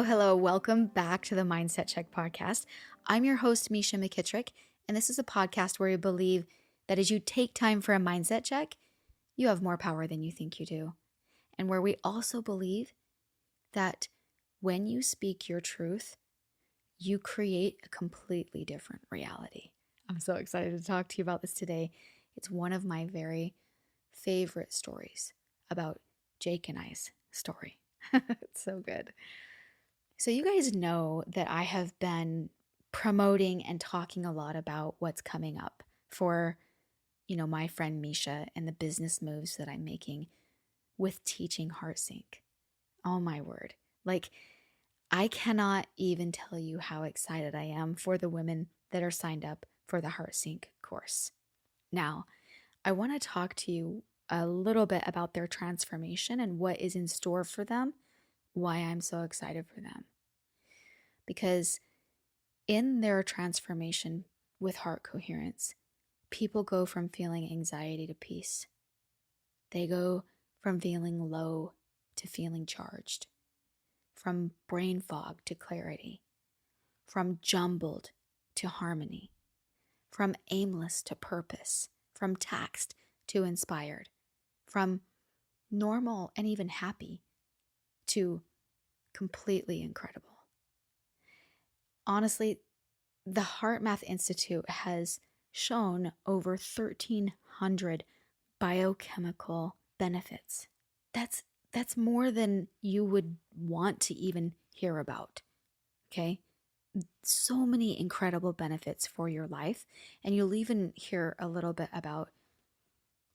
Hello. Welcome back to the Mindset Check podcast. I'm your host, Misha McKittrick, and this is a podcast where we believe that as you take time for a mindset check, you have more power than you think you do. And where we also believe that when you speak your truth, you create a completely different reality. I'm so excited to talk to you about this today. It's one of my very favorite stories about Jake and I's story. It's so good. So you guys know that I have been promoting and talking a lot about what's coming up for, my friend Misha and the business moves that I'm making with teaching HeartSync. Oh my word. I cannot even tell you how excited I am for the women that are signed up for the HeartSync course. Now, I want to talk to you a little bit about their transformation and what is in store for them, why I'm so excited for them. Because in their transformation with heart coherence, people go from feeling anxiety to peace. They go from feeling low to feeling charged, from brain fog to clarity, from jumbled to harmony, from aimless to purpose, from taxed to inspired, from normal and even happy to completely incredible. Honestly, the Heart Math Institute has shown over 1,300 biochemical benefits. That's more than you would want to even hear about, okay? So many incredible benefits for your life, and you'll even hear a little bit about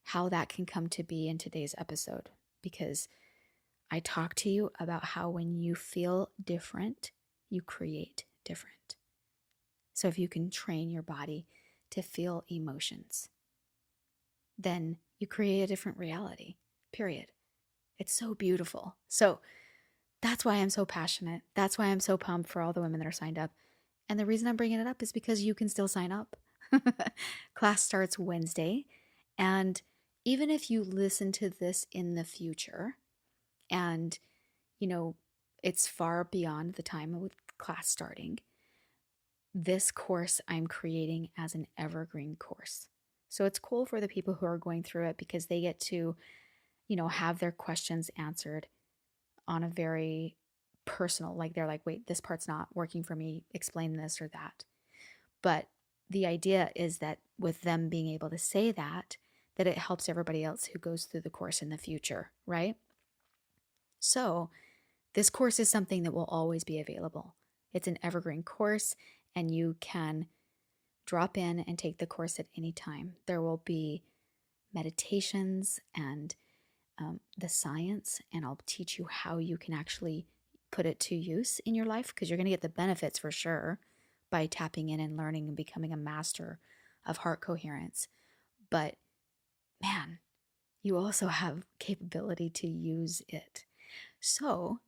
how that can come to be in today's episode, because I talk to you about how when you feel different, you create different. So if you can train your body to feel emotions, then you create a different reality, period. It's so beautiful. So that's why I'm so passionate. That's why I'm so pumped for all the women that are signed up. And the reason I'm bringing it up is because you can still sign up. Class starts Wednesday. And even if you listen to this in the future and, it's far beyond the time of class starting, this course I'm creating as an evergreen course. So it's cool for the people who are going through it because they get to, have their questions answered on a very personal, they're like, wait, this part's not working for me, explain this or that. But the idea is that with them being able to say that it helps everybody else who goes through the course in the future, right? So this course is something that will always be available. It's an evergreen course, and you can drop in and take the course at any time. There will be meditations and the science, and I'll teach you how you can actually put it to use in your life, because you're going to get the benefits for sure by tapping in and learning and becoming a master of heart coherence. But man, you also have capability to use it. So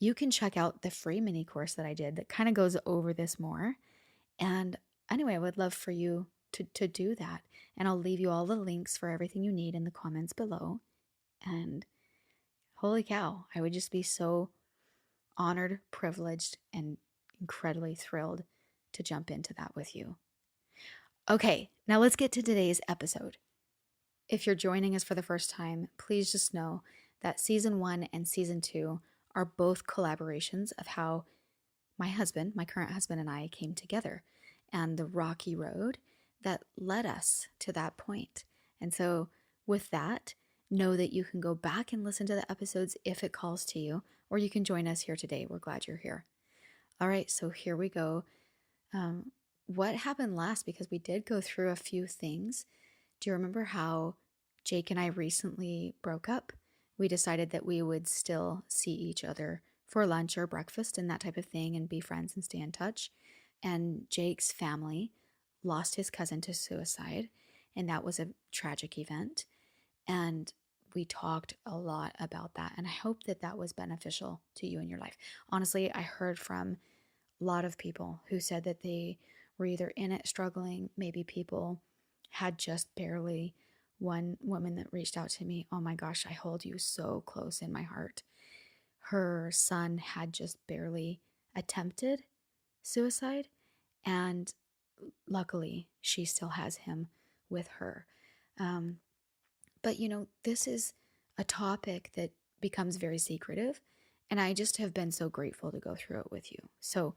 you can check out the free mini course that I did that kind of goes over this more. And anyway, I would love for you to do that. And I'll leave you all the links for everything you need in the comments below. And holy cow, I would just be so honored, privileged, and incredibly thrilled to jump into that with you. Okay, now let's get to today's episode. If you're joining us for the first time, please just know that season 1 and season 2 are both collaborations of how my current husband, and I came together, and the rocky road that led us to that point. And so with that, know that you can go back and listen to the episodes if it calls to you, or you can join us here today. We're glad you're here. All right, so here we go. What happened last? Because we did go through a few things. Do you remember how Jake and I recently broke up? We decided that we would still see each other for lunch or breakfast and that type of thing and be friends and stay in touch. And Jake's family lost his cousin to suicide, and that was a tragic event. And we talked a lot about that, and I hope that that was beneficial to you in your life. Honestly, I heard from a lot of people who said that they were either in it struggling, maybe people had just barely. One woman that reached out to me, oh my gosh, I hold you so close in my heart. her son had just barely attempted suicide, and luckily she still has him with her. Um, but this is a topic that becomes very secretive, and I just have been so grateful to go through it with you. So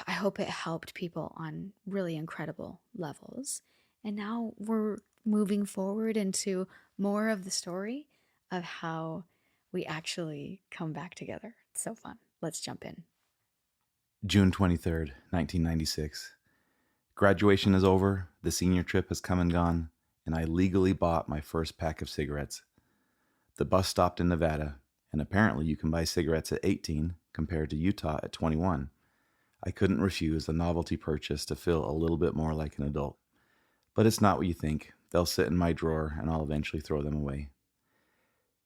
I hope it helped people on really incredible levels. And now we're moving forward into more of the story of how we actually come back together. It's so fun. Let's jump in. June 23rd, 1996. Graduation is over, the senior trip has come and gone, and I legally bought my first pack of cigarettes. The bus stopped in Nevada, and apparently you can buy cigarettes at 18 compared to Utah at 21. I couldn't refuse the novelty purchase to feel a little bit more like an adult. But it's not what you think. They'll sit in my drawer, and I'll eventually throw them away.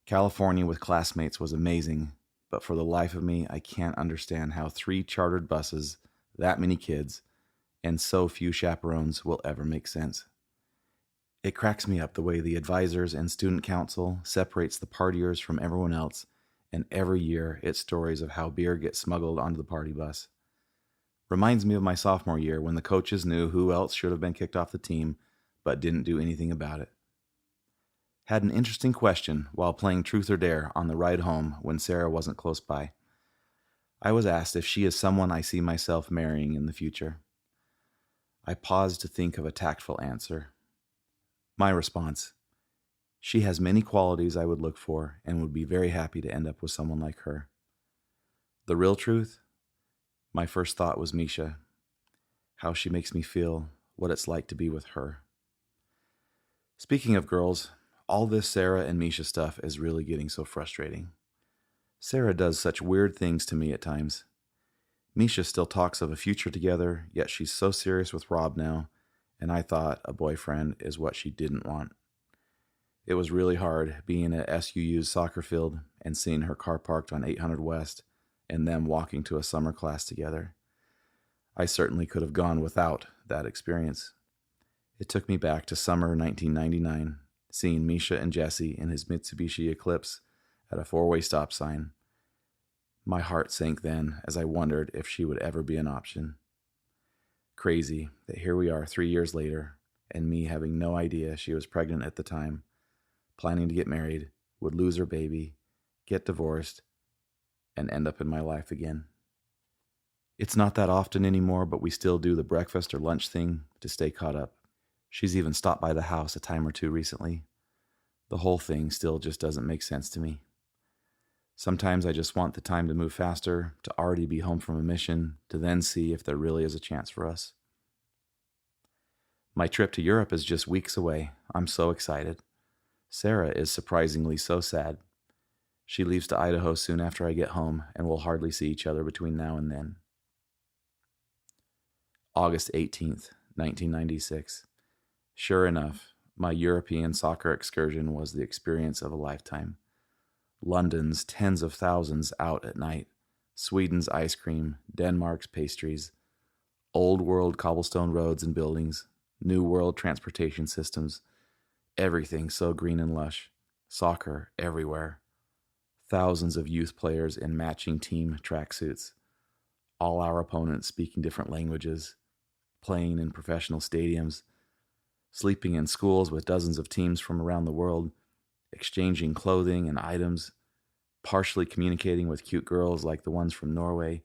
California with classmates was amazing, but for the life of me, I can't understand how 3 chartered buses, that many kids, and so few chaperones will ever make sense. It cracks me up the way the advisors and student council separates the partiers from everyone else, and every year it's stories of how beer gets smuggled onto the party bus. Reminds me of my sophomore year when the coaches knew who else should have been kicked off the team, but didn't do anything about it. Had an interesting question while playing Truth or Dare on the ride home when Sarah wasn't close by. I was asked if she is someone I see myself marrying in the future. I paused to think of a tactful answer. My response: she has many qualities I would look for and would be very happy to end up with someone like her. The real truth? My first thought was Misha. How she makes me feel, what it's like to be with her. Speaking of girls, all this Sarah and Misha stuff is really getting so frustrating. Sarah does such weird things to me at times. Misha still talks of a future together, yet she's so serious with Rob now, and I thought a boyfriend is what she didn't want. It was really hard being at SUU's soccer field and seeing her car parked on 800 West and them walking to a summer class together. I certainly could have gone without that experience. It took me back to summer 1999, seeing Misha and Jesse in his Mitsubishi Eclipse at a 4-way stop sign. My heart sank then as I wondered if she would ever be an option. Crazy that here we are 3 years later, and me having no idea she was pregnant at the time, planning to get married, would lose her baby, get divorced, and end up in my life again. It's not that often anymore, but we still do the breakfast or lunch thing to stay caught up. She's even stopped by the house a time or two recently. The whole thing still just doesn't make sense to me. Sometimes I just want the time to move faster, to already be home from a mission, to then see if there really is a chance for us. My trip to Europe is just weeks away. I'm so excited. Sarah is surprisingly so sad. She leaves to Idaho soon after I get home, and we'll hardly see each other between now and then. August 18th, 1996. Sure enough, my European soccer excursion was the experience of a lifetime. London's tens of thousands out at night, Sweden's ice cream, Denmark's pastries, old world cobblestone roads and buildings, new world transportation systems, everything so green and lush, soccer everywhere. Thousands of youth players in matching team tracksuits, all our opponents speaking different languages, playing in professional stadiums, sleeping in schools with dozens of teams from around the world, exchanging clothing and items, partially communicating with cute girls like the ones from Norway,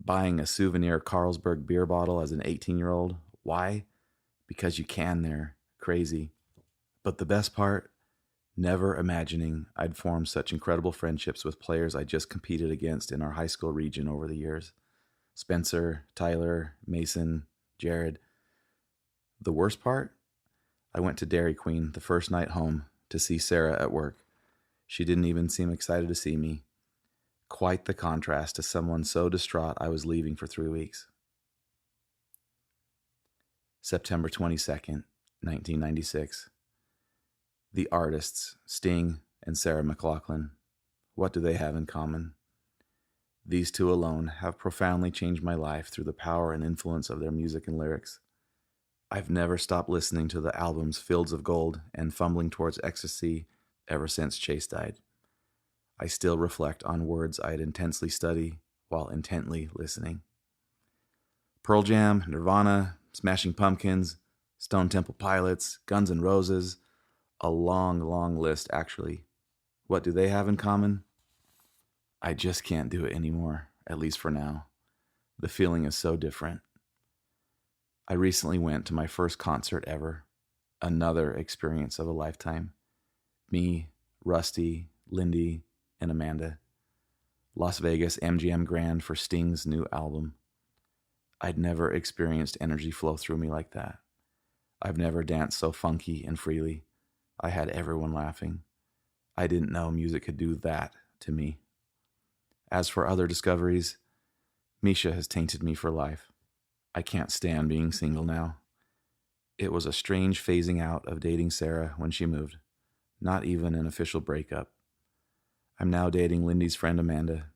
buying a souvenir Carlsberg beer bottle as an 18-year-old. Why? Because you can there. Crazy. But the best part, never imagining I'd form such incredible friendships with players I just competed against in our high school region over the years. Spencer, Tyler, Mason, Jared. The worst part? I went to Dairy Queen the first night home to see Sarah at work. She didn't even seem excited to see me. Quite the contrast to someone so distraught I was leaving for 3 weeks. September 22nd, 1996. The artists, Sting and Sarah McLachlan. What do they have in common? These two alone have profoundly changed my life through the power and influence of their music and lyrics. I've never stopped listening to the albums Fields of Gold and Fumbling Towards Ecstasy ever since Chase died. I still reflect on words I'd intensely study while intently listening. Pearl Jam, Nirvana, Smashing Pumpkins, Stone Temple Pilots, Guns N' Roses, a long, long list actually. What do they have in common? I just can't do it anymore, at least for now. The feeling is so different. I recently went to my first concert ever, another experience of a lifetime. Me, Rusty, Lindy, and Amanda. Las Vegas MGM Grand for Sting's new album. I'd never experienced energy flow through me like that. I've never danced so funky and freely. I had everyone laughing. I didn't know music could do that to me. As for other discoveries, Misha has tainted me for life. I can't stand being single now. It was a strange phasing out of dating Sarah when she moved. Not even an official breakup. I'm now dating Lindy's friend Amanda.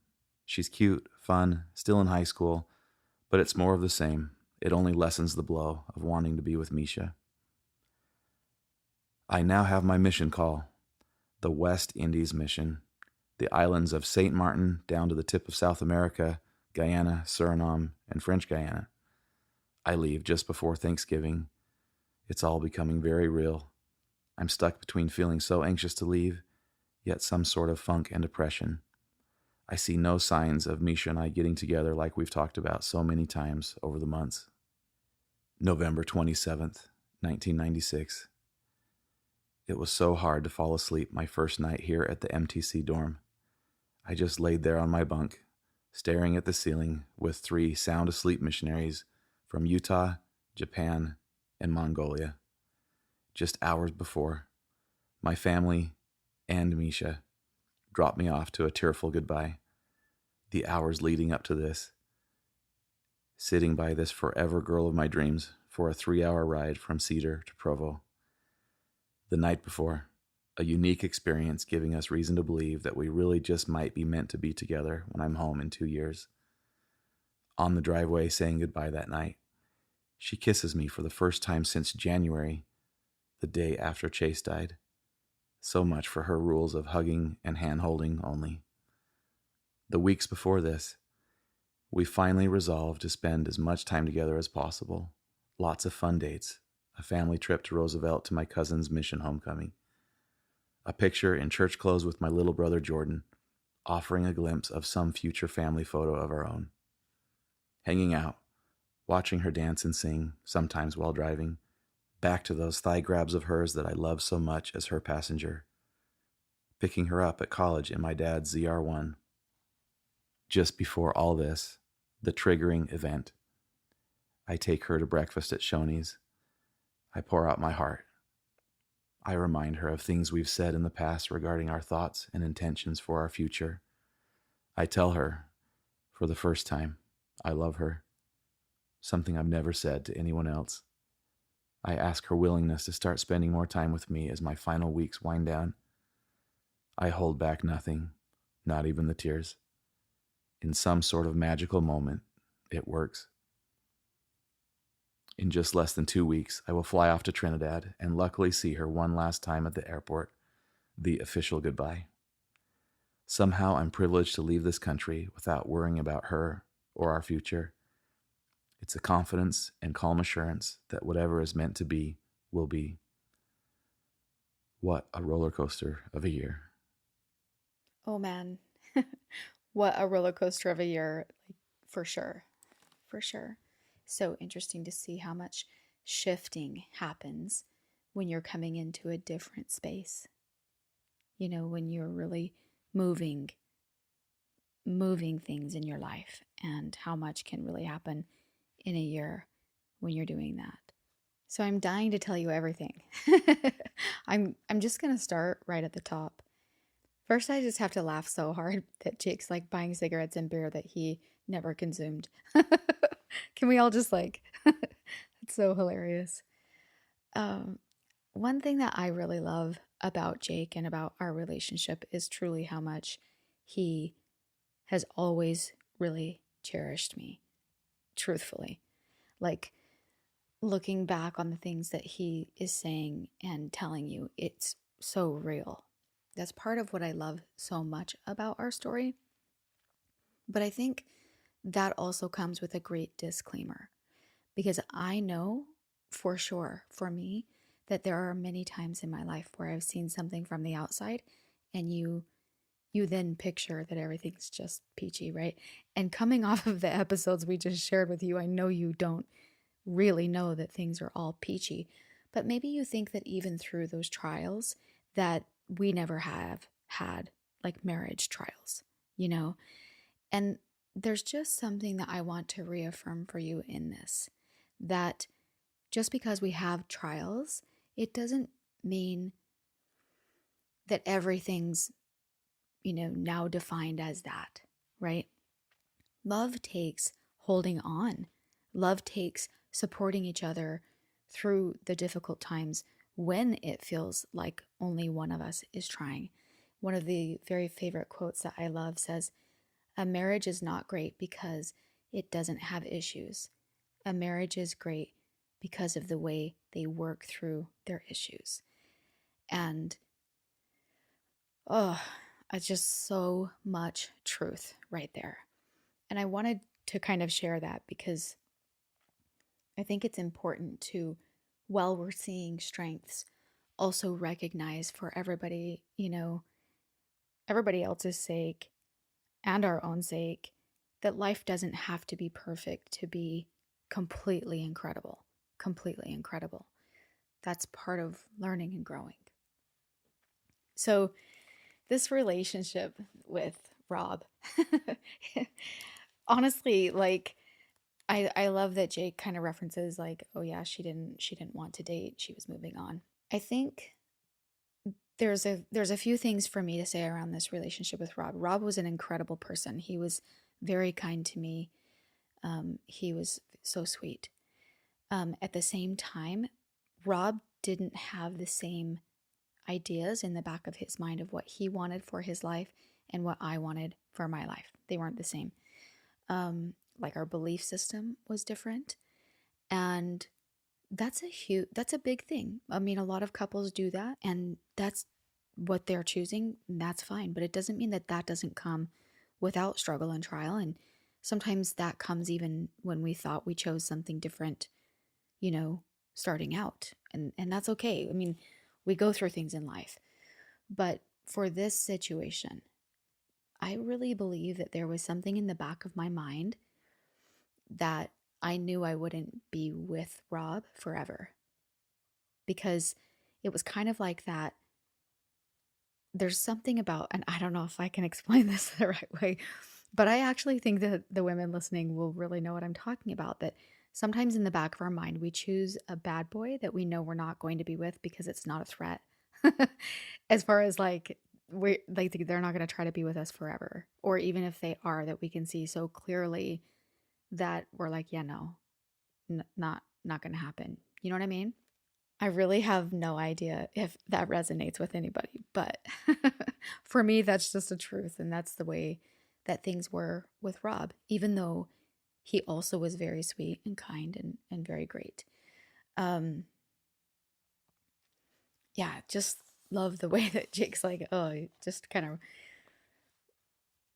She's cute, fun, still in high school, but it's more of the same. It only lessens the blow of wanting to be with Misha. I now have my mission call, the West Indies mission, the islands of St. Martin down to the tip of South America, Guyana, Suriname, and French Guiana. I leave just before Thanksgiving. It's all becoming very real. I'm stuck between feeling so anxious to leave, yet some sort of funk and depression. I see no signs of Misha and I getting together like we've talked about so many times over the months. November 27th, 1996. It was so hard to fall asleep my first night here at the MTC dorm. I just laid there on my bunk, staring at the ceiling with 3 sound asleep missionaries from Utah, Japan, and Mongolia. Just hours before, my family and Misha dropped me off to a tearful goodbye. The hours leading up to this, sitting by this forever girl of my dreams for a 3-hour ride from Cedar to Provo. The night before, a unique experience giving us reason to believe that we really just might be meant to be together when I'm home in 2 years. On the driveway saying goodbye that night, she kisses me for the first time since January, the day after Chase died. So much for her rules of hugging and hand-holding only. The weeks before this, we finally resolved to spend as much time together as possible. Lots of fun dates, a family trip to Roosevelt to my cousin's mission homecoming, a picture in church clothes with my little brother Jordan, offering a glimpse of some future family photo of our own. Hanging out, watching her dance and sing, sometimes while driving, back to those thigh grabs of hers that I loved so much as her passenger, picking her up at college in my dad's ZR1. Just before all this, the triggering event. I take her to breakfast at Shoney's. I pour out my heart. I remind her of things we've said in the past regarding our thoughts and intentions for our future. I tell her, for the first time, I love her, something I've never said to anyone else. I ask her willingness to start spending more time with me as my final weeks wind down. I hold back nothing, not even the tears. In some sort of magical moment, it works. In just less than 2 weeks, I will fly off to Trinidad and luckily see her one last time at the airport, the official goodbye. Somehow I'm privileged to leave this country without worrying about her or our future. It's a confidence and calm assurance that whatever is meant to be will be. What a roller coaster of a year. Oh man, what a roller coaster of a year, like, for sure. For sure. So interesting to see how much shifting happens when you're coming into a different space. You know, when you're really moving things in your life, and how much can really happen in a year when you're doing that. So I'm dying to tell you everything. I'm just going to start right at the top. First, I just have to laugh so hard that Jake's like buying cigarettes and beer that he never consumed. Can we all just like, it's so hilarious. Um, One thing that I really love about Jake and about our relationship is truly how much he has always really cherished me, truthfully. Like, looking back on the things that he is saying and telling you, it's so real. That's part of what I love so much about our story. But I think that also comes with a great disclaimer, because I know for sure, for me, that there are many times in my life where I've seen something from the outside, and you then picture that everything's just peachy, right? And coming off of the episodes we just shared with you, I know you don't really know that things are all peachy, but maybe you think that even through those trials that we never have had, like marriage trials, you know? And there's just something that I want to reaffirm for you in this, that just because we have trials, it doesn't mean that everything's, now defined as that, right? Love takes holding on. Love takes supporting each other through the difficult times when it feels like only one of us is trying. One of the very favorite quotes that I love says, "A marriage is not great because it doesn't have issues. A marriage is great because of the way they work through their issues." And oh, it's just so much truth right there. And I wanted to kind of share that because I think it's important to, while we're seeing strengths, also recognize for everybody, everybody else's sake and our own sake, that life doesn't have to be perfect to be completely incredible. Completely incredible. That's part of learning and growing. So, this relationship with Rob, honestly, like, I love that Jake kind of references like, oh yeah, she didn't want to date, she was moving on. I think there's a few things for me to say around this relationship with Rob. Rob was an incredible person. He was very kind to me. He was so sweet. At the same time, Rob didn't have the same ideas in the back of his mind of what he wanted for his life and what I wanted for my life. They weren't the same. Like our belief system was different, and that's a big thing. I mean, a lot of couples do that, and that's what they're choosing, and that's fine. But it doesn't mean that that doesn't come without struggle and trial. And sometimes that comes even when we thought we chose something different, you know, starting out, and that's okay. I mean, we go through things in life, but for this situation, I really believe that there was something in the back of my mind that I knew I wouldn't be with Rob forever, because it was kind of like that. There's something about, and I don't know if I can explain this the right way, but I actually think that the women listening will really know what I'm talking about. That sometimes in the back of our mind, we choose a bad boy that we know we're not going to be with because it's not a threat. As far as like, we like they're not going to try to be with us forever, or even if they are, that we can see so clearly that we're like, yeah, no, not going to happen. You know what I mean? I really have no idea if that resonates with anybody, but for me, that's just a truth. And that's the way that things were with Rob, even though he also was very sweet and kind and very great. Um, yeah, just love the way that Jake's like, oh, he just kind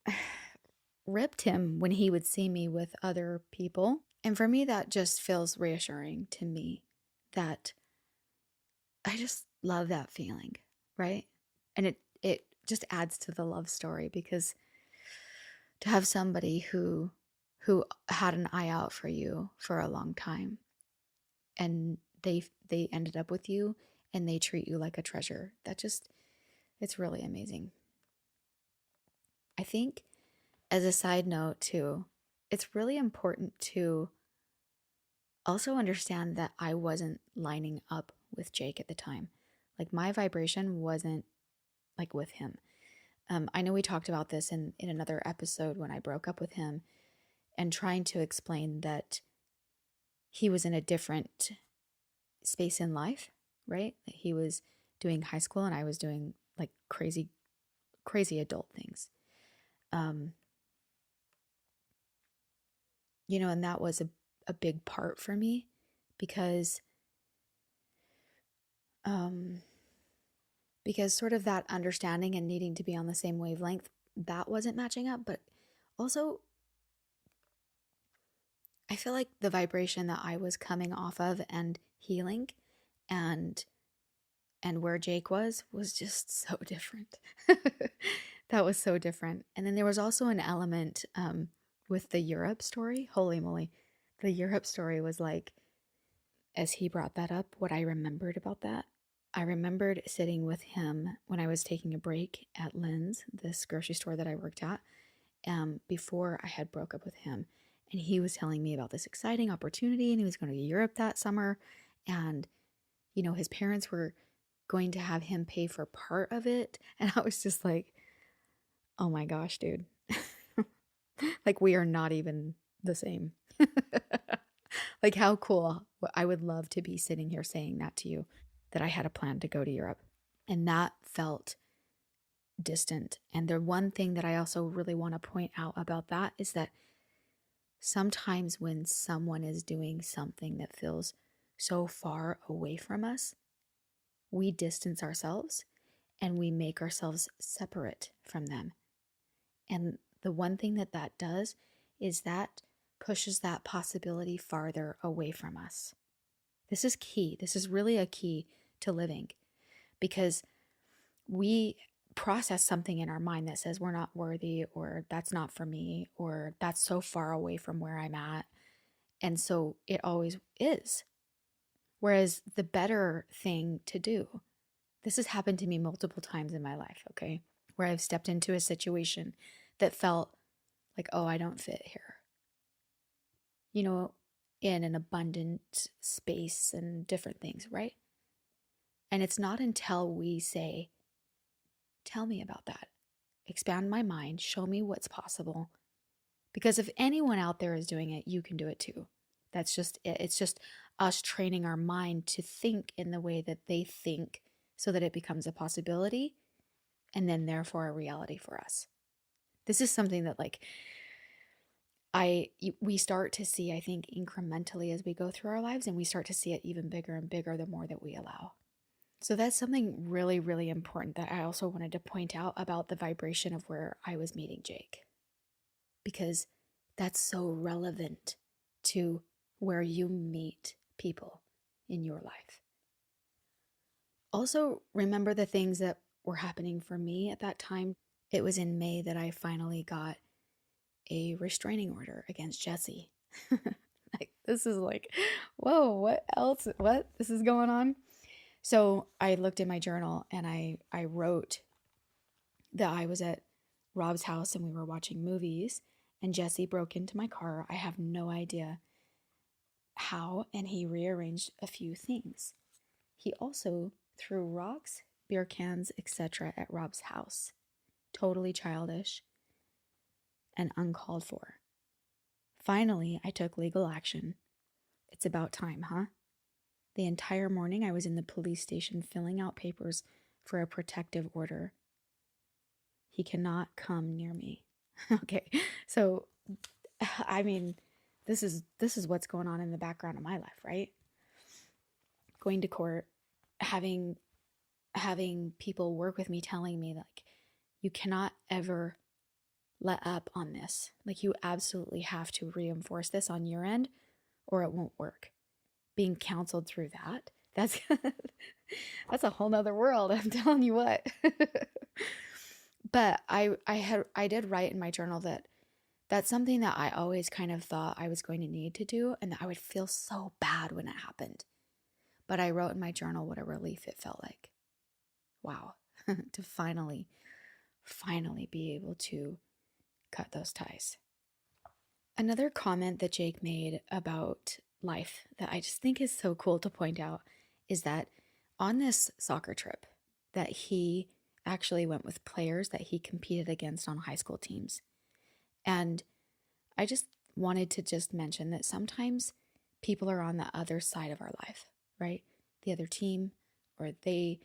of ripped him when he would see me with other people. And for me, that just feels reassuring to me that I just love that feeling, right? And it just adds to the love story, because to have somebody who had an eye out for you for a long time, and they ended up with you and they treat you like a treasure, that just, it's really amazing. I think, as a side note too, it's really important to also understand that I wasn't lining up with Jake at the time. Like my vibration wasn't like with him. I know we talked about this in another episode when I broke up with him, and trying to explain that he was in a different space in life, right? That he was doing high school and I was doing like crazy, crazy adult things. Um, and that was a big part for me, because um, because sort of that understanding and needing to be on the same wavelength, that wasn't matching up. But also, I feel like the vibration that I was coming off of and healing and where Jake was just so different. That was so different. And then there was also an element with the Europe story. Holy moly. The Europe story was like, as he brought that up, what I remembered about that. I remembered sitting with him when I was taking a break at Lynn's, this grocery store that I worked at, before I had broke up with him. And he was telling me about this exciting opportunity, and he was going to Europe that summer. And, you know, his parents were going to have him pay for part of it. And I was just like, oh my gosh, dude. Like, we are not even the same. Like, how cool. I would love to be sitting here saying that to you, that I had a plan to go to Europe. And that felt distant. And the one thing that I also really want to point out about that is that sometimes when someone is doing something that feels so far away from us, we distance ourselves and we make ourselves separate from them. And the one thing that that does is that pushes that possibility farther away from us. This is key. This is really a key to living, because we process something in our mind that says we're not worthy, or that's not for me, or that's so far away from where I'm at. And so it always is. Whereas the better thing to do, this has happened to me multiple times in my life, okay, where I've stepped into a situation that felt like, oh, I don't fit here, you know, in an abundant space and different things, right? And it's not until we say, tell me about that, expand my mind, show me what's possible. Because if anyone out there is doing it, you can do it too. That's just it. It's just us training our mind to think in the way that they think so that it becomes a possibility and then therefore a reality for us. This is something that like we start to see, I think, incrementally as we go through our lives, and we start to see it even bigger and bigger the more that we allow. So that's something really, really important that I also wanted to point out about the vibration of where I was meeting Jake, because that's so relevant to where you meet people in your life. Also, remember the things that were happening for me at that time. It was in May that I finally got a restraining order against Jesse. Like, this is like, whoa, what else? What? This is going on? So I looked in my journal and I wrote that I was at Rob's house and we were watching movies, and Jesse broke into my car. I have no idea how, and he rearranged a few things. He also threw rocks, beer cans, etc. at Rob's house. Totally childish and uncalled for. Finally, I took legal action. It's about time, huh? The entire morning I was in the police station filling out papers for a protective order. He cannot come near me. Okay, so I mean, this is what's going on in the background of my life, right? Going to court, having people work with me, telling me like, you cannot ever let up on this. Like, you absolutely have to reinforce this on your end or it won't work. Being counseled through that's that's a whole nother world, I'm telling you what. But I did write in my journal that that's something that I always kind of thought I was going to need to do, and that I would feel so bad when it happened. But I wrote in my journal what a relief it felt like. Wow. To finally be able to cut those ties. Another comment that Jake made about life that I just think is so cool to point out is that on this soccer trip that he actually went with players that he competed against on high school teams. And I just wanted to just mention that sometimes people are on the other side of our life, right? The other team, or they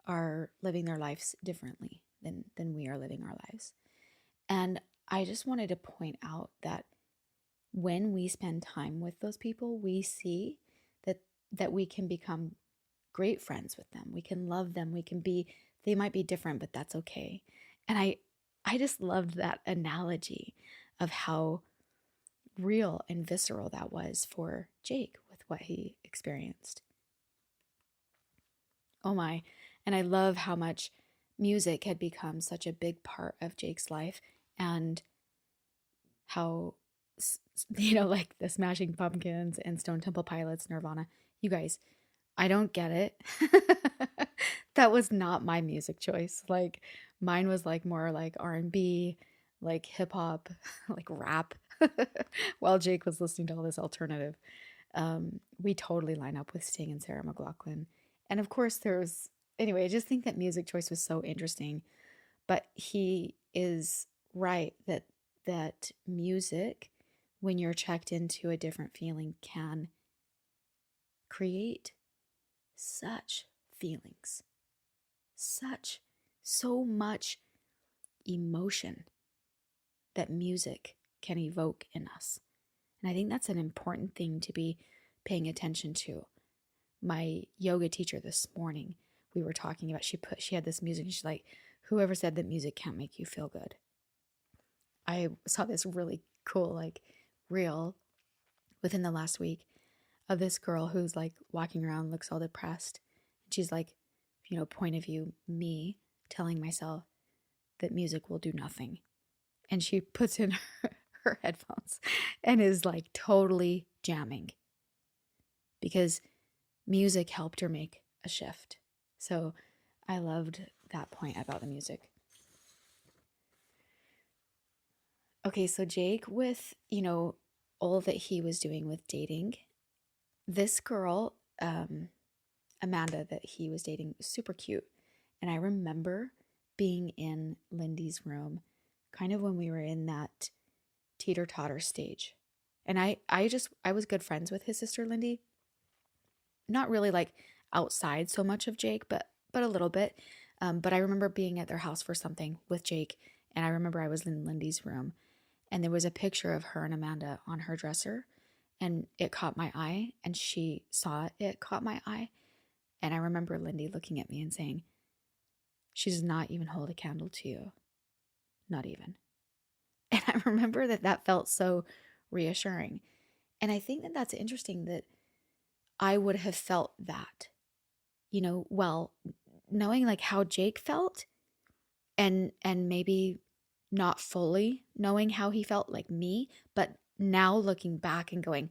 are living their lives differently than we are living our lives. And I just wanted to point out that when we spend time with those people, we see that we can become great friends with them. We can love them. We can be They might be different, but that's okay. And I just loved that analogy of how real and visceral that was for Jake with what he experienced. Oh my. And I love how much music had become such a big part of Jake's life, and how, like the Smashing Pumpkins and Stone Temple Pilots, Nirvana. You guys, I don't get it. That was not my music choice. Like mine was like more like R&B, like hip hop, like rap. While Jake was listening to all this alternative. We totally line up with Sting and Sarah McLachlan. And of course there's anyway, I just think that music choice was so interesting. But he is right that music, when you're checked into a different feeling, can create such feelings, such so much emotion that music can evoke in us. And I think that's an important thing to be paying attention to. My yoga teacher this morning, we were talking about, she had this music and she's like, whoever said that music can't make you feel good. I saw this really cool like reel within the last week of this girl who's like walking around, looks all depressed. And she's like, point of view, me telling myself that music will do nothing. And she puts in her headphones and is like totally jamming because music helped her make a shift. So I loved that point about the music. Okay, so Jake, with, all that he was doing with dating, this girl, Amanda, that he was dating, super cute. And I remember being in Lindy's room kind of when we were in that teeter-totter stage. And I was good friends with his sister Lindy. Not really like outside so much of Jake, but a little bit. But I remember being at their house for something with Jake, and I remember I was in Lindy's room, and there was a picture of her and Amanda on her dresser, and it caught my eye, and she saw it caught my eye, and I remember Lindy looking at me and saying, "She does not even hold a candle to you, not even." And I remember that felt so reassuring, and I think that that's interesting that I would have felt that, well, knowing like how Jake felt, and maybe not fully knowing how he felt like me, but now looking back and going,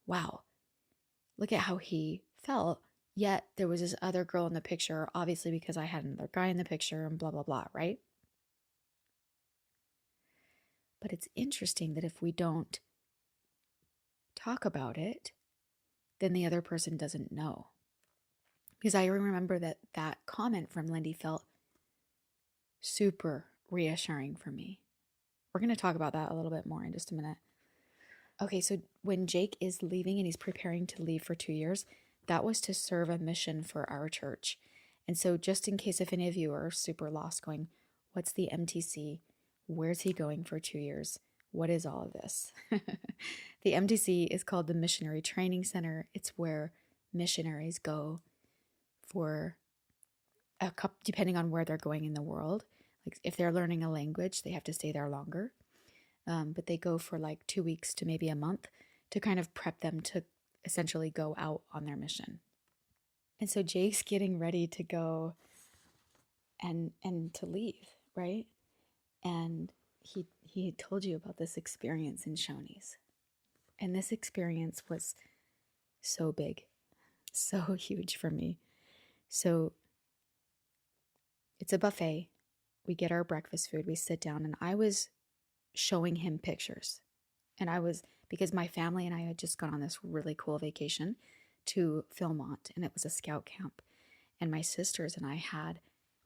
wow, look at how he felt. Yet there was this other girl in the picture, obviously because I had another guy in the picture and blah, blah, blah, right? But it's interesting that if we don't talk about it, then the other person doesn't know. Because I remember that comment from Lindy felt super reassuring for me. We're going to talk about that a little bit more in just a minute. Okay, so when Jake is leaving and he's preparing to leave for 2 years, that was to serve a mission for our church. And so just in case if any of you are super lost going, what's the MTC? Where's he going for 2 years? What is all of this? The MTC is called the Missionary Training Center. It's where missionaries go for a couple, depending on where they're going in the world. Like if they're learning a language, they have to stay there longer. But they go for like 2 weeks to maybe a month to kind of prep them to essentially go out on their mission. And so Jake's getting ready to go and to leave, right? And he told you about this experience in Shoney's. And this experience was so big, so huge for me. So it's a buffet. We get our breakfast food, we sit down, and I was showing him pictures. And because my family and I had just gone on this really cool vacation to Philmont, and it was a scout camp. And my sisters and I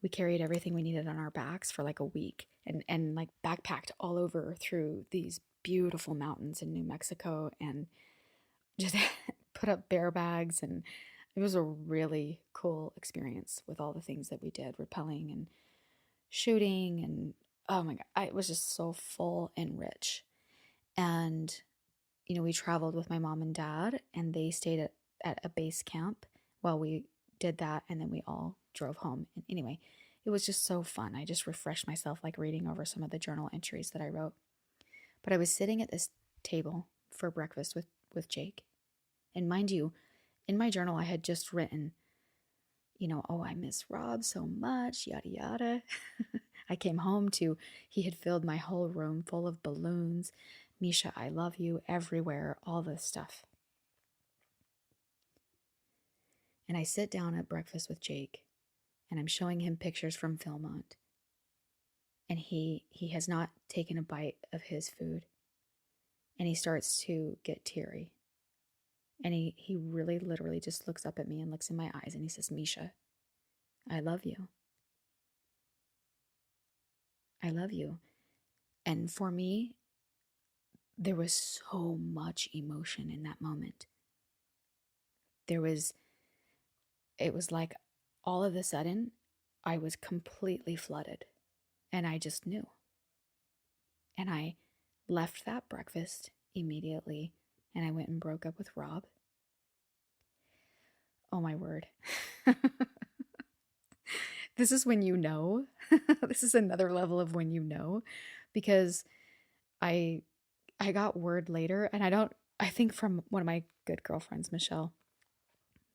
we carried everything we needed on our backs for like a week and like backpacked all over through these beautiful mountains in New Mexico and just put up bear bags. And it was a really cool experience with all the things that we did, rappelling and shooting. And oh my God, it was just so full and rich. And, we traveled with my mom and dad, and they stayed at a base camp while we did that. And then we all drove home. And anyway, It was just so fun. I just refreshed myself, like reading over some of the journal entries that I wrote. But I was sitting at this table for breakfast with Jake. And mind you, in my journal, I had just written, oh, I miss Rob so much, yada, yada. I came home to, he had filled my whole room full of balloons. Misha, I love you everywhere, all this stuff. And I sit down at breakfast with Jake, and I'm showing him pictures from Philmont. And he has not taken a bite of his food. And he starts to get teary. And he really literally just looks up at me and looks in my eyes and he says, Misha, I love you. I love you. And for me, there was so much emotion in that moment. It was like all of a sudden, I was completely flooded. And I just knew. And I left that breakfast immediately and I went and broke up with Rob. Oh my word. This is when you know. This is another level of when you know, because I got word later, and I think from one of my good girlfriends, Michelle,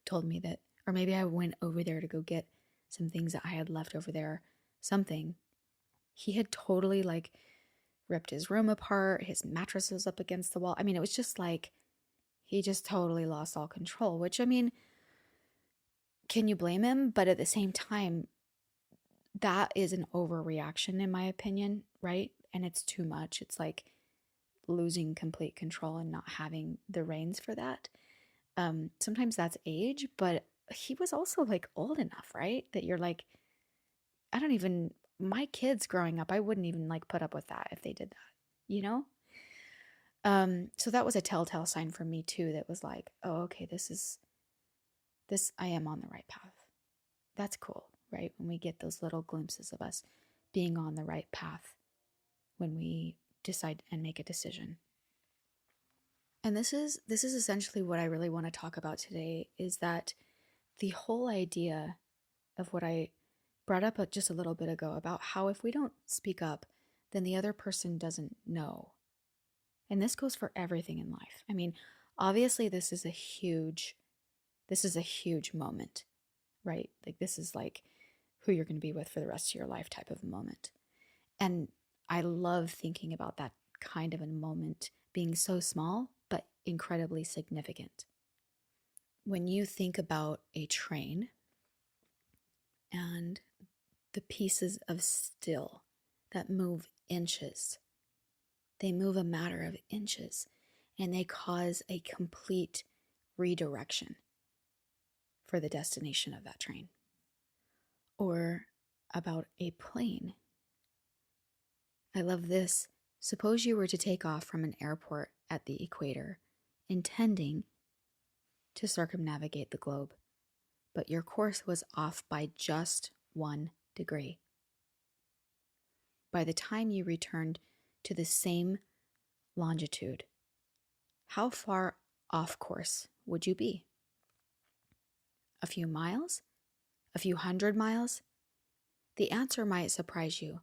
told me that, or maybe I went over there to go get some things that I had left over there, something. He had totally like ripped his room apart, his mattress was up against the wall. I mean, it was just like, he just totally lost all control, which, I mean, can you blame him? But at the same time, that is an overreaction in my opinion, right? And it's too much. It's like losing complete control and not having the reins for that. Sometimes that's age, but he was also like old enough, right? That you're like, my kids growing up, I wouldn't even like put up with that if they did that, you know? So that was a telltale sign for me too, that was like, oh, okay, I am on the right path. That's cool, right? When we get those little glimpses of us being on the right path when we decide and make a decision. And this is essentially what I really want to talk about today, is that the whole idea of what I brought up just a little bit ago about how if we don't speak up, then the other person doesn't know. And this goes for everything in life. I mean, obviously this is a huge moment, right? Like this is like who you're going to be with for the rest of your life type of moment. And I love thinking about that kind of a moment being so small, but incredibly significant. When you think about a train and the pieces of steel that move inches, they move a matter of inches, and they cause a complete redirection for the destination of that train. Or about a plane. I love this. Suppose you were to take off from an airport at the equator, intending to circumnavigate the globe, but your course was off by just 1 degree. By the time you returned to the same longitude, how far off course would you be? A few miles? A few 100 miles? The answer might surprise you.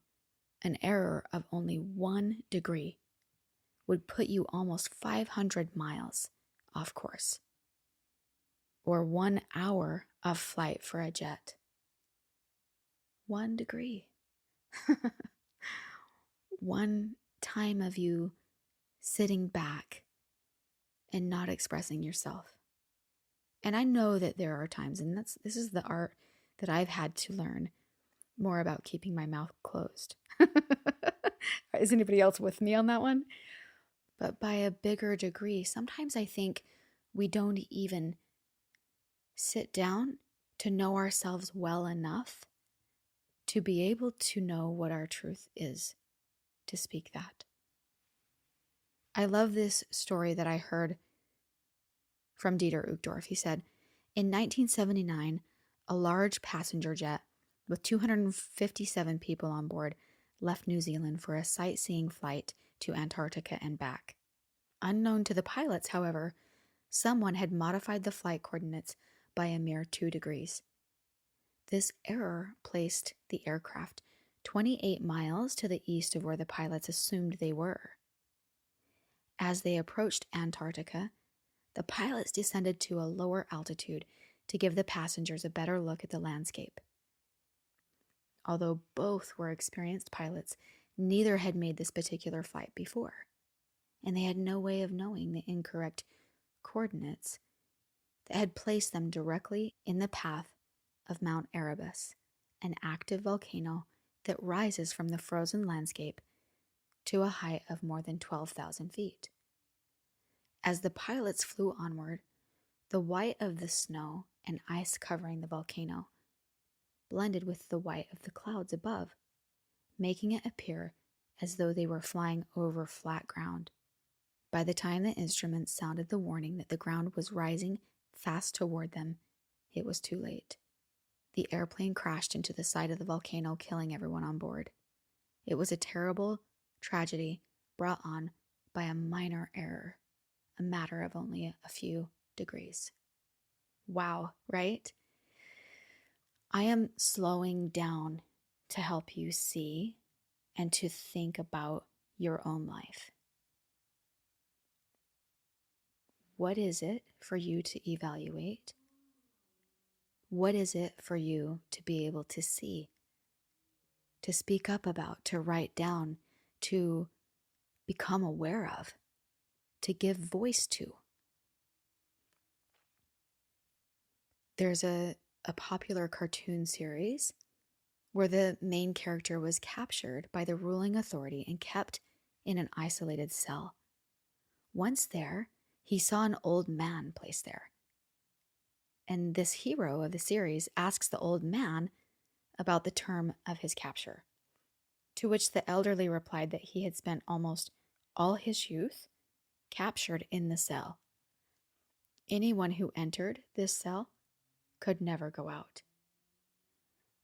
An error of only 1 degree would put you almost 500 miles off course, or 1 hour of flight for a jet. 1 degree. One time of you sitting back and not expressing yourself. And I know that there are times, and this is the art that I've had to learn more about, keeping my mouth closed. Is anybody else with me on that one? But by a bigger degree, sometimes I think we don't even sit down to know ourselves well enough to be able to know what our truth is, to speak that. I love this story that I heard from Dieter Uchtdorf. He said, in 1979, a large passenger jet with 257 people on board left New Zealand for a sightseeing flight to Antarctica and back. Unknown to the pilots, however, someone had modified the flight coordinates by a mere 2 degrees. This error placed the aircraft 28 miles to the east of where the pilots assumed they were. As they approached Antarctica, the pilots descended to a lower altitude to give the passengers a better look at the landscape. Although both were experienced pilots, neither had made this particular flight before, and they had no way of knowing the incorrect coordinates that had placed them directly in the path of Mount Erebus, an active volcano that rises from the frozen landscape to a height of more than 12,000 feet. As the pilots flew onward, the white of the snow and ice covering the volcano blended with the white of the clouds above, making it appear as though they were flying over flat ground. By the time the instruments sounded the warning that the ground was rising fast toward them, it was too late. The airplane crashed into the side of the volcano, killing everyone on board. It was a terrible tragedy brought on by a minor error, a matter of only a few degrees. Wow, right? I am slowing down to help you see and to think about your own life. What is it for you to evaluate? What is it for you to be able to see, to speak up about, to write down, to become aware of, to give voice to? There's a popular cartoon series where the main character was captured by the ruling authority and kept in an isolated cell. Once there, he saw an old man placed there. And this hero of the series asks the old man about the term of his capture, to which the elderly replied that he had spent almost all his youth captured in the cell. Anyone who entered this cell could never go out.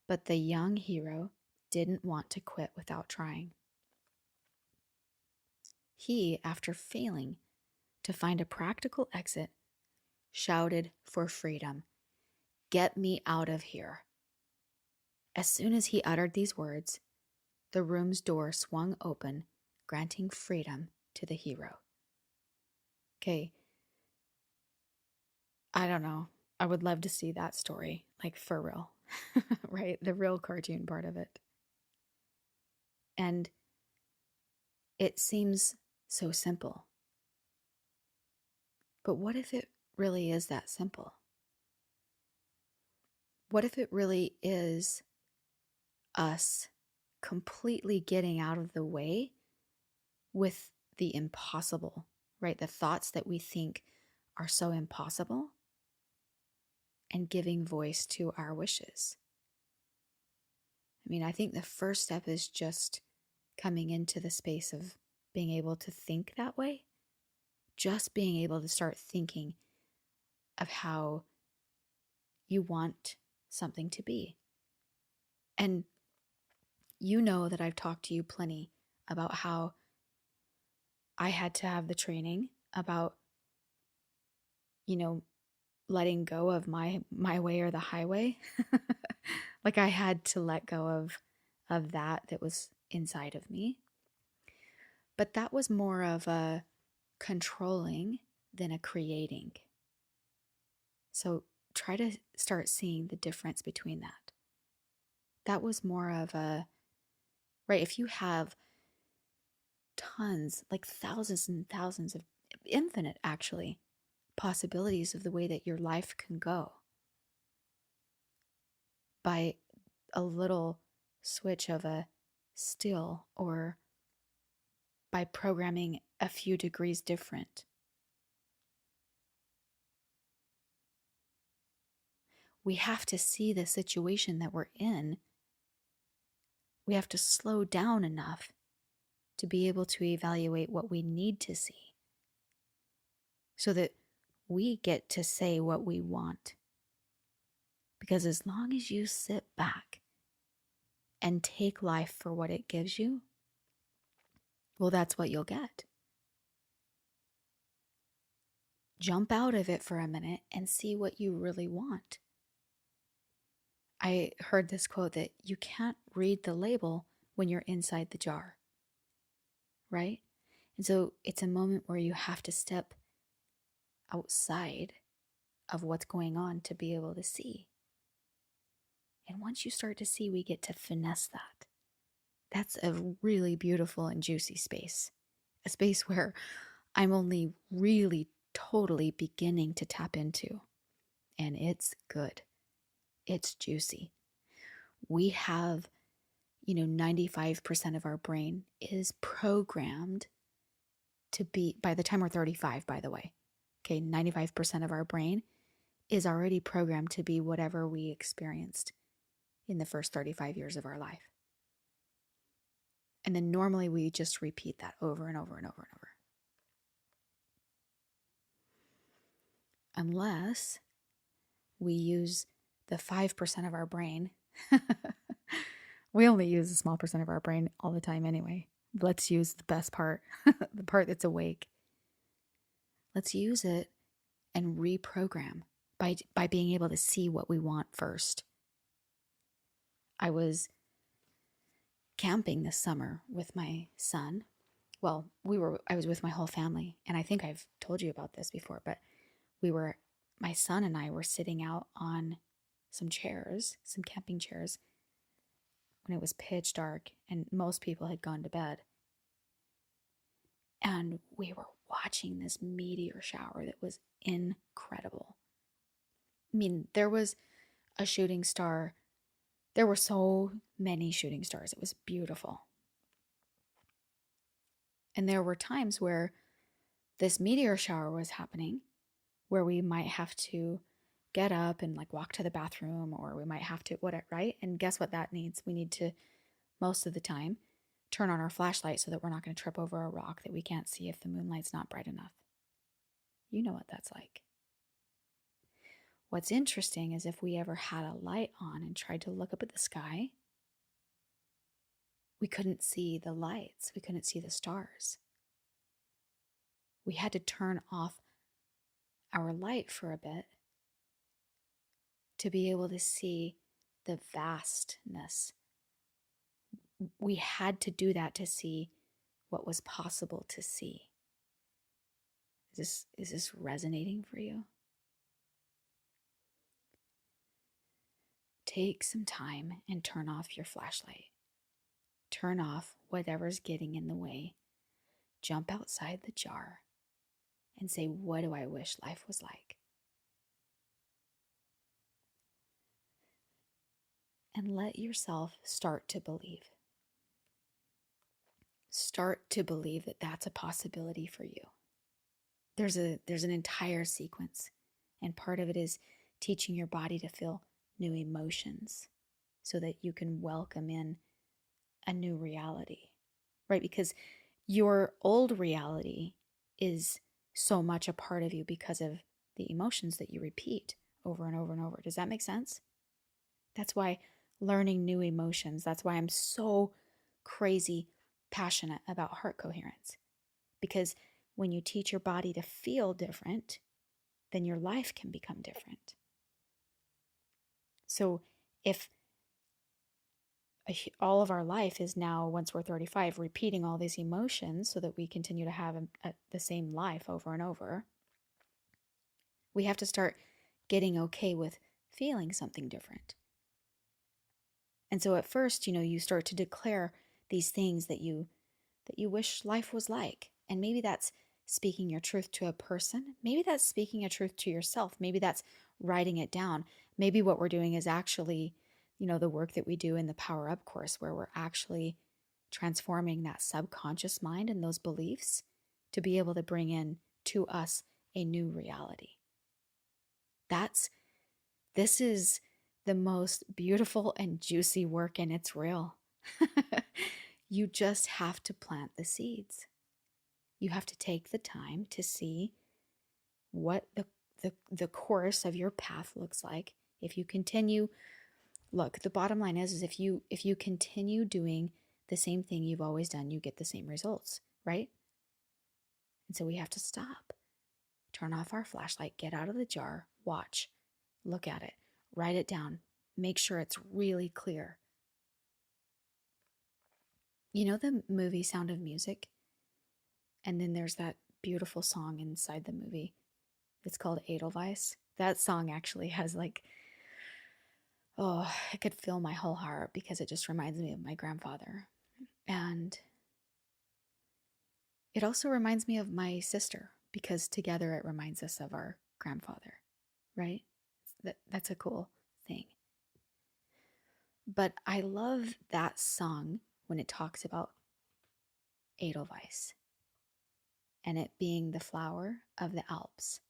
But the young hero didn't want to quit without trying. He, after failing to find a practical exit, shouted for freedom. "Get me out of here." As soon as he uttered these words, the room's door swung open, granting freedom to the hero. Okay, I don't know. I would love to see that story, like for real, right? The real cartoon part of it. And it seems so simple. But what if it really is that simple? What if it really is us completely getting out of the way with the impossible, right? The thoughts that we think are so impossible, and giving voice to our wishes. I mean, I think the first step is just coming into the space of being able to think that way, just being able to start thinking of how you want something to be. And you know that I've talked to you plenty about how I had to have the training about, letting go of my way or the highway. Like I had to let go of that was inside of me. But that was more of a controlling than a creating. So try to start seeing the difference between that. That was more of a, right, if you have tons, like thousands and thousands of, infinite actually, possibilities of the way that your life can go by a little switch of a still, or by programming a few degrees different. We have to see the situation that we're in. We have to slow down enough to be able to evaluate what we need to see so that we get to say what we want. Because as long as you sit back and take life for what it gives you, well, that's what you'll get. Jump out of it for a minute and see what you really want. I heard this quote that you can't read the label when you're inside the jar, right? And so it's a moment where you have to step outside of what's going on to be able to see. And once you start to see, we get to finesse that. That's a really beautiful and juicy space, a space where I'm only really totally beginning to tap into. And it's good. It's juicy. We have, 95% of our brain is programmed to be, by the time we're 35, by the way, okay, 95% of our brain is already programmed to be whatever we experienced in the first 35 years of our life. And then normally we just repeat that over and over and over and over. Unless we use the 5% of our brain. We only use a small percent of our brain all the time anyway. Let's use the best part, the part that's awake. Let's use it and reprogram by being able to see what we want first. I was camping this summer with my son. Well, I was with my whole family, and I think I've told you about this before, but my son and I were sitting out on some chairs, some camping chairs, when it was pitch dark and most people had gone to bed. And we were watching this meteor shower that was incredible. I mean, there was a shooting star. There were so many shooting stars. It was beautiful. And there were times where this meteor shower was happening, where we might have to get up and like walk to the bathroom, or we might have to, whatever, right? And guess what that needs? We need to, most of the time, turn on our flashlight so that we're not going to trip over a rock that we can't see if the moonlight's not bright enough. You know what that's like. What's interesting is if we ever had a light on and tried to look up at the sky, we couldn't see the lights. We couldn't see the stars. We had to turn off our light for a bit to be able to see the vastness. We had to do that to see what was possible to see. Is this resonating for you? Take some time and turn off your flashlight. Turn off whatever's getting in the way. Jump outside the jar and say, what do I wish life was like? And let yourself start to believe. Start to believe that that's a possibility for you. There's an entire sequence, and part of it is teaching your body to feel new emotions so that you can welcome in a new reality, right? Because your old reality is so much a part of you because of the emotions that you repeat over and over and over. Does that make sense? That's why learning new emotions, that's why I'm so crazy passionate about heart coherence. Because when you teach your body to feel different, then your life can become different. So if all of our life is now, once we're 35, repeating all these emotions so that we continue to have the same life over and over, we have to start getting okay with feeling something different. And so at first, you start to declare these things that you wish life was like. And maybe that's speaking your truth to a person. Maybe that's speaking a truth to yourself. Maybe that's writing it down. Maybe what we're doing is actually, the work that we do in the Power Up course, where we're actually transforming that subconscious mind and those beliefs to be able to bring in to us a new reality. This is the most beautiful and juicy work, and it's real. You just have to plant the seeds. You have to take the time to see what the course of your path looks like. If you continue, look, the bottom line is if you continue doing the same thing you've always done, you get the same results, right? And so we have to stop, turn off our flashlight, get out of the jar, watch, look at it, write it down, make sure it's really clear. You know the movie Sound of Music? And then there's that beautiful song inside the movie. It's called Edelweiss. That song actually has like, oh, I could feel my whole heart because it just reminds me of my grandfather. And it also reminds me of my sister because together it reminds us of our grandfather, right? That's a cool thing. But I love that song when it talks about Edelweiss and it being the flower of the Alps.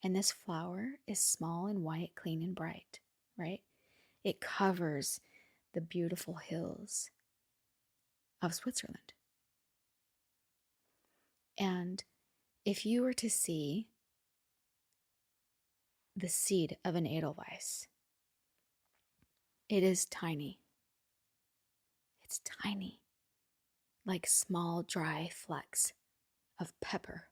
And this flower is small and white, clean and bright, right? It covers the beautiful hills of Switzerland. And if you were to see the seed of an Edelweiss, it is tiny. It's tiny, like small, dry flecks of pepper.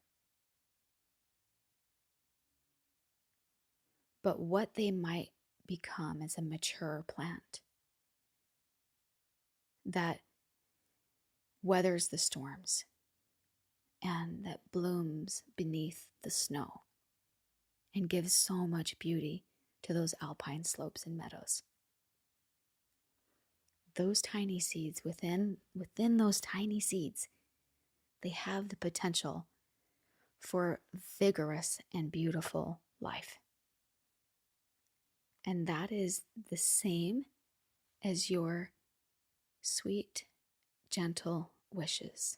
But what they might become is a mature plant that weathers the storms and that blooms beneath the snow and gives so much beauty to those alpine slopes and meadows. Those tiny seeds, within those tiny seeds, they have the potential for vigorous and beautiful life. And that is the same as your sweet, gentle wishes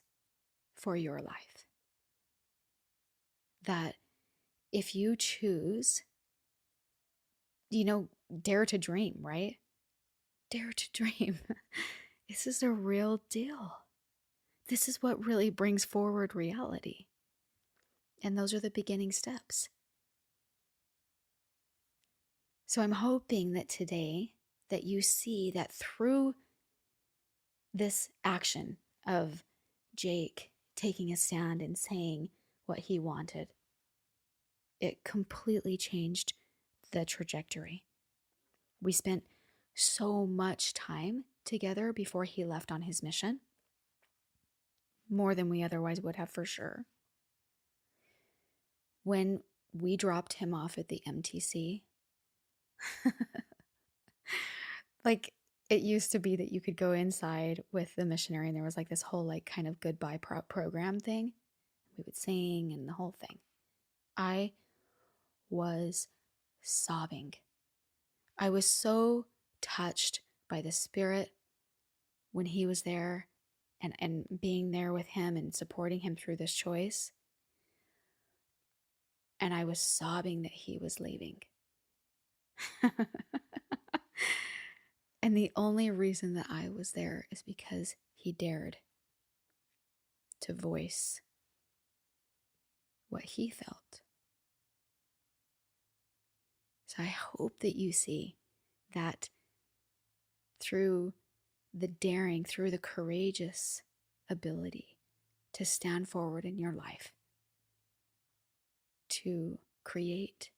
for your life. That if you choose, dare to dream, right? Dare to dream. This is a real deal. This is what really brings forward reality. And those are the beginning steps. So I'm hoping that today that you see that through this action of Jake taking a stand and saying what he wanted, it completely changed the trajectory. We spent so much time together before he left on his mission, more than we otherwise would have for sure. When we dropped him off at the MTC, like it used to be that you could go inside with the missionary and there was like this whole like kind of goodbye program thing. We would sing and the whole thing. I was sobbing. I was so touched by the Spirit when he was there and being there with him and supporting him through this choice. And I was sobbing that he was leaving. And the only reason that I was there is because he dared to voice what he felt. So I hope that you see that through the daring, through the courageous ability to stand forward in your life, to create,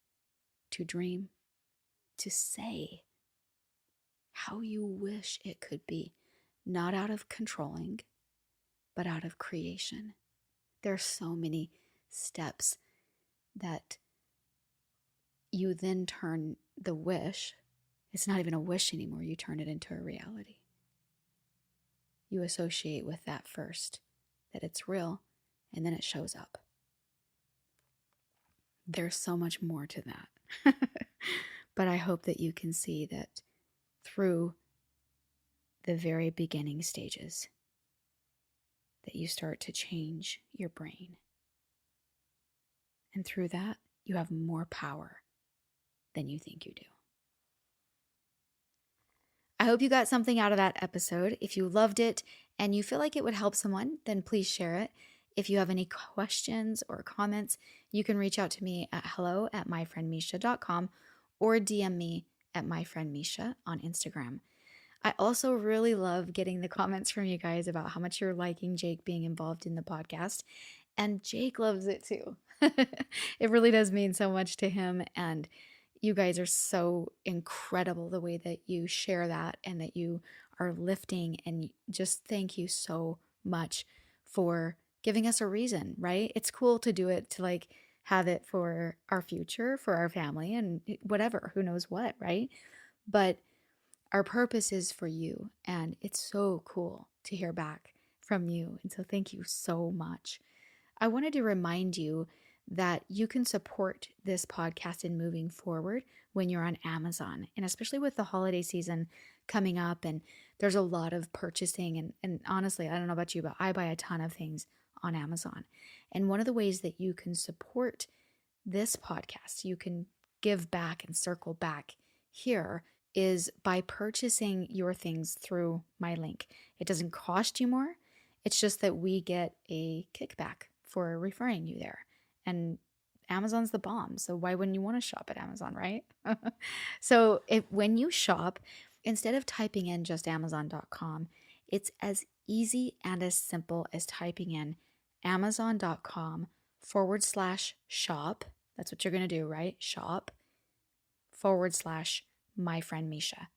to dream, to say how you wish it could be, not out of controlling, but out of creation. There are so many steps that you then turn the wish. It's not even a wish anymore. You turn it into a reality. You associate with that first, that it's real, and then it shows up. There's so much more to that. But I hope that you can see that through the very beginning stages, that you start to change your brain. And through that, you have more power than you think you do. I hope you got something out of that episode. If you loved it and you feel like it would help someone, then please share it. If you have any questions or comments, you can reach out to me at hello@myfriendmisha.com or DM me at myfriendmisha on Instagram. I also really love getting the comments from you guys about how much you're liking Jake being involved in the podcast. And Jake loves it too. It really does mean so much to him. And You guys are so incredible the way that you share that and that you are lifting. And just thank you so much for giving us a reason, right? It's cool to do it to like have it for our future, for our family, and whatever, who knows what, right? But our purpose is for you. And it's so cool to hear back from you. And so thank you so much. I wanted to remind you that you can support this podcast in moving forward when you're on Amazon. And especially with the holiday season coming up, and there's a lot of purchasing. And honestly, I don't know about you, but I buy a ton of things on Amazon. And one of the ways that you can support this podcast, you can give back and circle back here, is by purchasing your things through my link. It doesn't cost you more. It's just that we get a kickback for referring you there. And Amazon's the bomb. So why wouldn't you want to shop at Amazon, right? So when you shop, instead of typing in just Amazon.com, it's as easy and as simple as typing in Amazon.com/shop. That's what you're going to do, right? Shop /my friend Misha.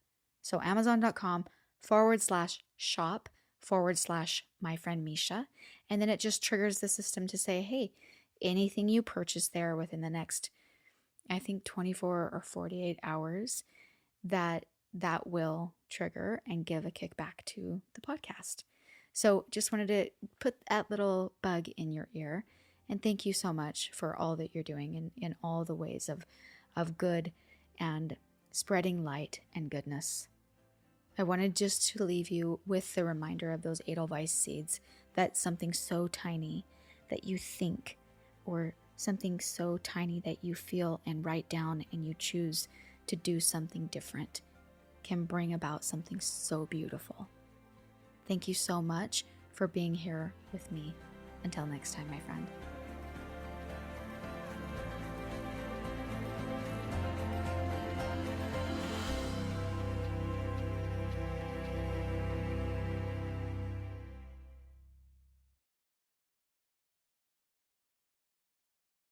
So Amazon.com/shop/my friend Misha. And then it just triggers the system to say, hey, anything you purchase there within the next, I think 24 or 48 hours, that will trigger and give a kickback to the podcast. So just wanted to put that little bug in your ear. And thank you so much for all that you're doing in all the ways of good and spreading light and goodness. I wanted just to leave you with the reminder of those Edelweiss seeds, that something so tiny that you think, or something so tiny that you feel and write down and you choose to do something different, can bring about something so beautiful. Thank you so much for being here with me. Until next time, my friend.